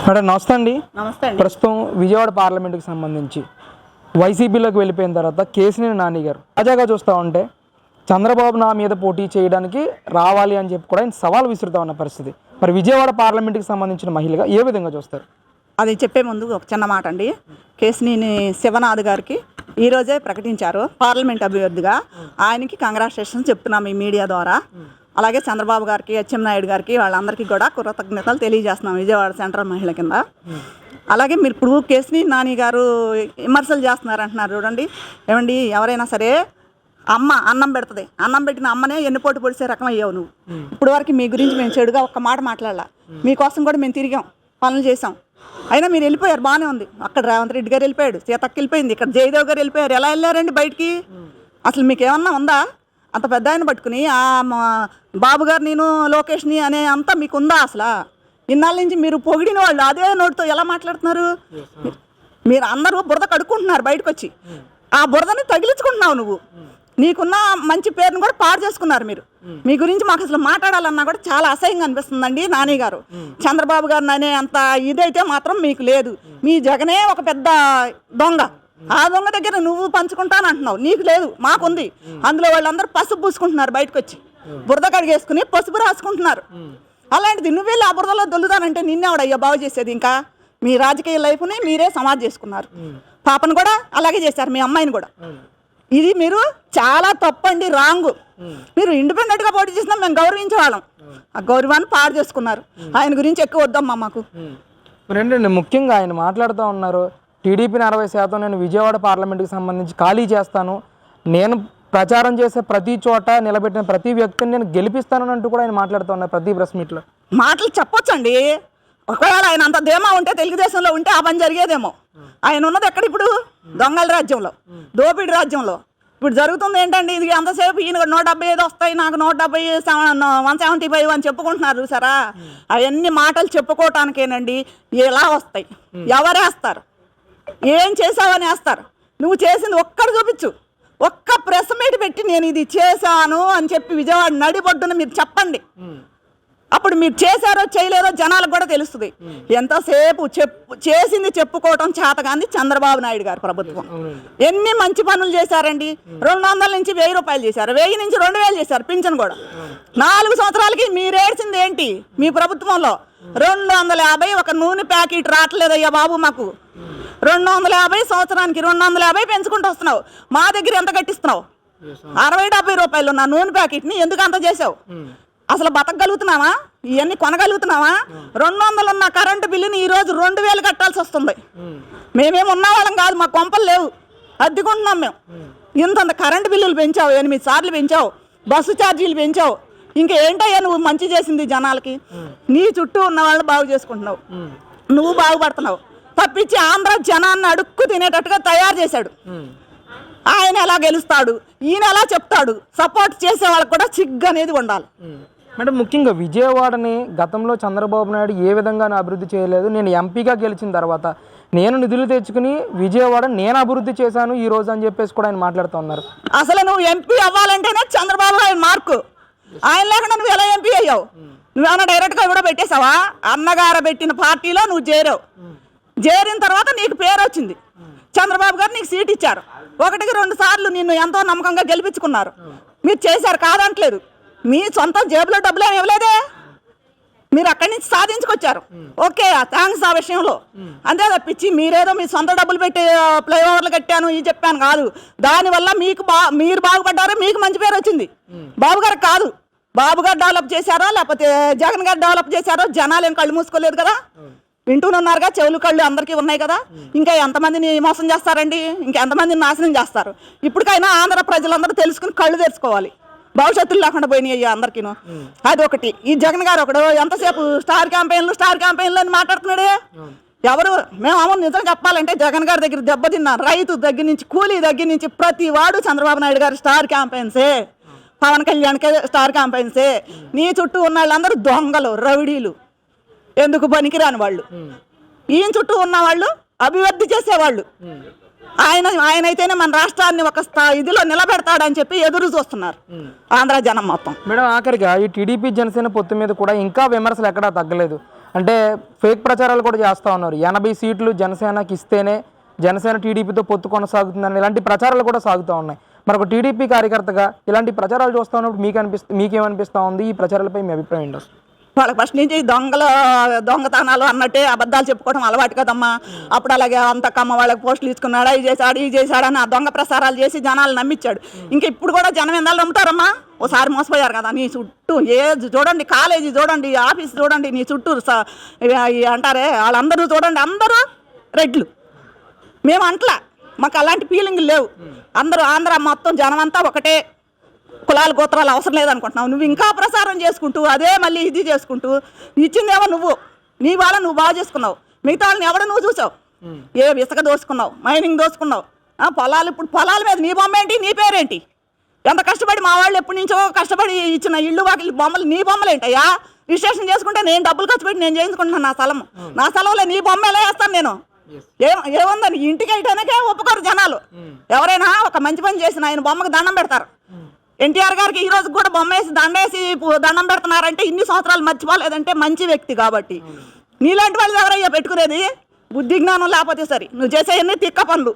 Madam నమస్తే అండి. నమస్తే అండి. ప్రస్తుతం విజయవాడ పార్లమెంటుకి సంబంధించి వైసీపీలోకి వెళ్ళిపోయిన తర్వాత కేసినేని నాని గారు తాజాగా చూస్తూ ఉంటే చంద్రబాబు నా మీద పోటీ చేయడానికి రావాలి అని చెప్పి కూడా ఆయన సవాల్ విసురుతా ఉన్న పరిస్థితి. మరి విజయవాడ పార్లమెంటుకి సంబంధించిన మహిళగా ఏ విధంగా చూస్తారు? అది చెప్పే ముందు ఒక చిన్న మాట అండి. కేసినేని శివనాథ్ గారికి ఈరోజే ప్రకటించారు పార్లమెంట్ అభ్యర్థిగా. ఆయనకి కంగ్రాచులేషన్స్ చెప్తున్నాం ఈ మీడియా ద్వారా. అలాగే చంద్రబాబు గారికి, అచ్చెన్నాయుడు గారికి, వాళ్ళందరికీ కూడా కృతజ్ఞతలు తెలియజేస్తున్నాం విజయవాడ సెంట్రల్ మహిళ కింద. అలాగే మీరు ఇప్పుడు కేసినేని నాని గారు విమర్శలు చేస్తున్నారు అంటున్నారు చూడండి. ఏమండి, ఎవరైనా సరే అన్నం పెడుతుంది, అన్నం పెట్టిన అమ్మనే ఎన్నిపోటు పొడిసే రకం అయ్యావు నువ్వు. ఇప్పుడు వరకు మీ గురించి మేము చెడుగా ఒక్క మాట మాట్లాడాల. మీకోసం కూడా మేము తిరిగాం, పనులు చేసాం. అయినా మీరు వెళ్ళిపోయారు, బాగానే ఉంది. అక్కడ రేవంత్ రెడ్డి గారు వెళ్ళిపోయాడు, సీతక్క వెళ్ళిపోయింది, ఇక్కడ జయదేవ్ గారు వెళ్ళిపోయారు. ఎలా వెళ్ళారండి బయటికి? అసలు మీకు ఏమన్నా ఉందా? అంత పెద్ద ఆయన పట్టుకుని బాబు గారు నేను లోకేష్ని అనే అంతా మీకు ఉందా? అసలు ఇన్నాళ్ళ నుంచి మీరు పొగిడిన వాళ్ళు అదే నోటితో ఎలా మాట్లాడుతున్నారు? మీరు అందరూ బురద కడుక్కుంటున్నారు బయటకు వచ్చి. ఆ బురదని తగిలించుకుంటున్నావు నువ్వు. నీకున్న మంచి పేరును కూడా పాడు చేసుకున్నారు మీరు. మీ గురించి మాకు అసలు మాట్లాడాలన్నా కూడా చాలా అసహ్యంగా అనిపిస్తుందండి. నాని గారు చంద్రబాబు గారిని అనే అంత ఇదైతే మాత్రం మీకు లేదు. మీ జగనే ఒక పెద్ద దొంగ. ఆ దొంగ దగ్గర నువ్వు పంచుకుంటానంటున్నావు, నీకు లేదు, మాకుంది. అందులో వాళ్ళందరూ పసుపు పూసుకుంటున్నారు బయటకు వచ్చి, బురద కడిగేసుకుని పసుపు రాసుకుంటున్నారు. అలాంటిది నువ్వెళ్ళి ఆ బురదలో దొల్లుతానంటే నిన్నేవాడయ్యా బాగు చేసేది? ఇంకా మీ రాజకీయ లైఫ్ని మీరే సమాధి చేసుకున్నారు. పాపను కూడా అలాగే చేశారు, మీ అమ్మాయిని కూడా. ఇది మీరు చాలా తప్పండి, రాంగు. మీరు ఇండిపెండెంట్గా పోటీ చేసినా మేము గౌరవించే వాళ్ళం. ఆ గౌరవాన్ని పాడు చేసుకున్నారు. ఆయన గురించి ఎక్కువ వద్దమ్మా మాకు. మరి ఏంటంటే ముఖ్యంగా ఆయన మాట్లాడుతూ ఉన్నారు, టీడీపీని 60% నేను విజయవాడ పార్లమెంట్కి సంబంధించి ఖాళీ చేస్తాను, నేను ప్రచారం చేసే ప్రతి చోట నిలబెట్టిన ప్రతి వ్యక్తిని నేను గెలిపిస్తానని అంటూ కూడా ఆయన మాట్లాడుతూ ఉన్నారు ప్రతి ప్రెస్ మీట్లో. మాటలు చెప్పొచ్చండి. ఒకవేళ ఆయన అంత ధీమా ఉంటే తెలుగుదేశంలో ఉంటే ఆ పని జరిగేదేమో. ఆయన ఉన్నది ఎక్కడ ఇప్పుడు? దొంగల రాజ్యంలో, దోపిడి రాజ్యంలో. ఇప్పుడు జరుగుతుంది ఏంటండి? ఇది అంతసేపు ఈయన 175 వస్తాయి, నాకు 175 అని చెప్పుకుంటున్నారు చూసారా? అవన్నీ మాటలు చెప్పుకోవటానికేనండి. ఎలా వస్తాయి? ఎవరేస్తారు? ఏం చేసావని వేస్తారు? నువ్వు చేసింది ఒక్కడు చూపించు. ఒక్క ప్రెస్ మీట్ పెట్టి నేను ఇది చేశాను అని చెప్పి విజయవాడ నడిబొడ్డున మీరు చెప్పండి. అప్పుడు మీరు చేశారో చేయలేదో జనాలకు కూడా తెలుస్తుంది. ఎంతసేపు చేసింది చెప్పుకోవటం చేతగాంది చంద్రబాబు నాయుడు గారు ప్రభుత్వం. ఎన్ని మంచి పనులు చేశారండి. 200 నుంచి 1000 రూపాయలు చేశారు, 1000 నుంచి 2000 చేశారు పింఛన్ కూడా. 4 సంవత్సరాలకి మీరు ఏడ్చింది ఏంటి? మీ ప్రభుత్వంలో 250 ఒక నూనె ప్యాకెట్ రావట్లేదయ్యా బాబు మాకు. 250 సంవత్సరానికి 250 పెంచుకుంటూ వస్తున్నావు. మా దగ్గర ఎంత కట్టిస్తున్నావు? 60-70 రూపాయలు ఉన్న నూనె ప్యాకెట్ని ఎందుకు అంత చేసావు? అసలు బతకగలుగుతున్నావా? ఇవన్నీ కొనగలుగుతున్నావా? 200 ఉన్న కరెంటు బిల్లుని ఈరోజు 2000 కట్టాల్సి వస్తుంది. మేమేమి ఉన్న వాళ్ళం కాదు, మా కొంపలు లేవు, అద్దెకుంటున్నాం మేము. ఇంతంత కరెంటు బిల్లులు పెంచావు, 8 సార్లు పెంచావు, బస్సు ఛార్జీలు పెంచావు. ఇంకా ఏంటయ్యా నువ్వు మంచి చేసింది జనాలకి? నీ చుట్టూ ఉన్న వాళ్ళని బాగు చేసుకుంటున్నావు, నువ్వు బాగుపడుతున్నావు. తప్పించి ఆంధ్ర జనాన్ని అడుక్కు తినేటట్టుగా తయారు చేశాడు. ఆయన ఎలా గెలుస్తాడు, ఈయన ఎలా చెప్తాడు? సపోర్ట్ చేసే వాళ్ళకి కూడా సిగ్గు అనేది ఉండాలి. మేడం ముఖ్యంగా విజయవాడని గతంలో చంద్రబాబు నాయుడు ఏ విధంగా అభివృద్ధి చేయలేదు, నేను ఎంపీగా గెలిచిన తర్వాత నేను నిధులు తెచ్చుకుని విజయవాడ నేను అభివృద్ధి చేశాను ఈ రోజు అని చెప్పేసి కూడా ఆయన మాట్లాడుతూ ఉన్నారు. అసలు నువ్వు ఎంపీ అవ్వాలంటేనే చంద్రబాబు నాయుడు మార్కు. ఆయన లేకుండా నువ్వు ఎలా ఎంపీ అయ్యావు? నువ్వేమన్నా డైరెక్ట్గా కూడా పెట్టేశావా? అన్నగారు పెట్టిన పార్టీలో నువ్వు చేరావు. చేరిన తర్వాత నీకు పేరు వచ్చింది. చంద్రబాబు గారు నీకు సీట్ ఇచ్చారు. 1-2 సార్లు నిన్ను ఎంతో నమ్మకంగా గెలిపించుకున్నారు. మీరు చేశారు, కాదంటలేదు. మీ సొంత జేబులో డబ్బులు ఏమి ఇవ్వలేదే, మీరు అక్కడి నుంచి సాధించుకొచ్చారు. ఓకే, థ్యాంక్స్ ఆ విషయంలో. అంతే తప్పించి మీరేదో మీ సొంత డబ్బులు పెట్టి ఫ్లైఓవర్లు కట్టాను ఇది చెప్పాను కాదు. దానివల్ల మీరు బాగుపడ్డారో మీకు మంచి పేరు వచ్చింది. బాబు గారికి కాదు. బాబు గారు డెవలప్ చేశారో లేకపోతే జగన్ గారు డెవలప్ చేశారో జనాలు ఏం కళ్ళు మూసుకోలేదు కదా, వింటూనే ఉన్నారుగా, చెవులు కళ్ళు అందరికీ ఉన్నాయి కదా. ఇంకా ఎంతమందిని మోసం చేస్తారండి? ఇంకా ఎంతమందిని నాశనం చేస్తారు? ఇప్పటికైనా ఆంధ్ర ప్రజలందరూ తెలుసుకుని కళ్ళు తెరుచుకోవాలి. భవిష్యత్తులు లేకుండా పోయినాయి అందరికీను. అదొకటి. ఈ జగన్ గారు ఒకడు ఎంతసేపు స్టార్ క్యాంపెయిన్లు అని మాట్లాడుతున్నాడే. ఎవరు? మేము అమ్మ నిజం చెప్పాలంటే జగన్ గారి దగ్గర దెబ్బతిన్నారు. రైతు దగ్గర నుంచి, కూలీ దగ్గర నుంచి ప్రతి వాడు చంద్రబాబు నాయుడు గారు స్టార్ క్యాంపెయిన్సే, పవన్ కళ్యాణ్కే స్టార్ క్యాంపెయిన్సే. నీ చుట్టూ ఉన్న వాళ్ళందరూ దొంగలు, రౌడీలు, ఎందుకు పనికిరాని వాళ్ళు. ఈయన చుట్టూ ఉన్న వాళ్ళు అభివృద్ధి చేసేవాళ్ళు. ఆయనైతేనే మన రాష్ట్రాన్ని ఒక ఇదిలో నిలబెడతాడని చెప్పి ఎదురు చూస్తున్నారు ఆంధ్ర జనం మొత్తం. మేడం ఆఖరిగా ఈ టీడీపీ జనసేన పొత్తు మీద కూడా ఇంకా విమర్శలు ఎక్కడా తగ్గలేదు. అంటే ఫేక్ ప్రచారాలు కూడా చేస్తూ ఉన్నారు. 80 సీట్లు జనసేనకి ఇస్తేనే జనసేన టీడీపీతో పొత్తు కొనసాగుతుందని ఇలాంటి ప్రచారాలు కూడా సాగుతూ ఉన్నాయి. మరి ఒక టీడీపీ కార్యకర్తగా ఇలాంటి ప్రచారాలు చూస్తూ ఉన్నప్పుడు మీకేమనిపిస్తూ ఉంది? ఈ ప్రచారాలపై మీ అభిప్రాయం ఏంటి అసలు? వాళ్ళకి ఫస్ట్ నుంచి దొంగతనాలు అన్నట్టే అబద్ధాలు చెప్పుకోవడం అలవాటు కదమ్మా. అప్పుడు అలాగే అంతకమ్మ వాళ్ళకి పోస్టులు ఇచ్చుకున్నాడా, ఇది చేశాడని ఆ దొంగ ప్రసారాలు చేసి జనాలు నమ్మించాడు. ఇంకా ఇప్పుడు కూడా జనం ఎందాలు నమ్ముతారమ్మా? ఓసారి మోసపోయారు కదా. నీ చుట్టూ ఏది చూడండి, కాలేజీ చూడండి, ఆఫీస్ చూడండి, నీ చుట్టూ అంటారే వాళ్ళందరూ చూడండి, అందరూ రెడ్లు. మేము అంట్లా, మాకు అలాంటి ఫీలింగ్లు లేవు. అందరూ ఆంధ్ర మొత్తం జనం అంతా ఒకటే, కులాల గోత్రాలు అవసరం లేదనుకుంటున్నావు. నువ్వు ఇంకా ప్రసారం చేసుకుంటూ అదే మళ్ళీ ఇది చేసుకుంటూ ఇచ్చిందేమో నీ వాళ్ళ నువ్వు బాగా చేసుకున్నావు, మిగతా వాళ్ళని ఎవడో నువ్వు చూసావు. ఏ ఇసుక దోసుకున్నావు, మైనింగ్ దోసుకున్నావు, పొలాలు. ఇప్పుడు పొలాల మీద నీ బొమ్మ ఏంటి, నీ పేరేంటి? ఎంత కష్టపడి మా వాళ్ళు ఎప్పటి నుంచో కష్టపడి ఇచ్చిన ఇల్లు వాకిలి బొమ్మలు నీ బొమ్మలు ఏంటయ్యా? రిజిస్ట్రేషన్ చేసుకుంటే నేను డబ్బులు ఖర్చు పెట్టి నేను చేయించుకుంటున్నాను నా స్థలంలో నీ బొమ్మ ఎలా వేస్తాను నేను? ఏముందని ఇంటికి వెళ్ళటానికే ఒప్పుకోరు జనాలు. ఎవరైనా ఒక మంచి పని చేసిన ఆయన బొమ్మకు దండం పెడతారు. ఎన్టీఆర్ గారికి ఈ రోజు కూడా బొమ్మ వేసి దండం పెడుతున్నారంటే ఇన్ని సంవత్సరాలు మర్చిపోలేదంటే మంచి వ్యక్తి కాబట్టి. నీలాంటి వాళ్ళు ఎవరయ్యా పెట్టుకునేది? బుద్ధి జ్ఞానం లేకపోతే సరే నువ్వు చేసే తిక్క పనులు.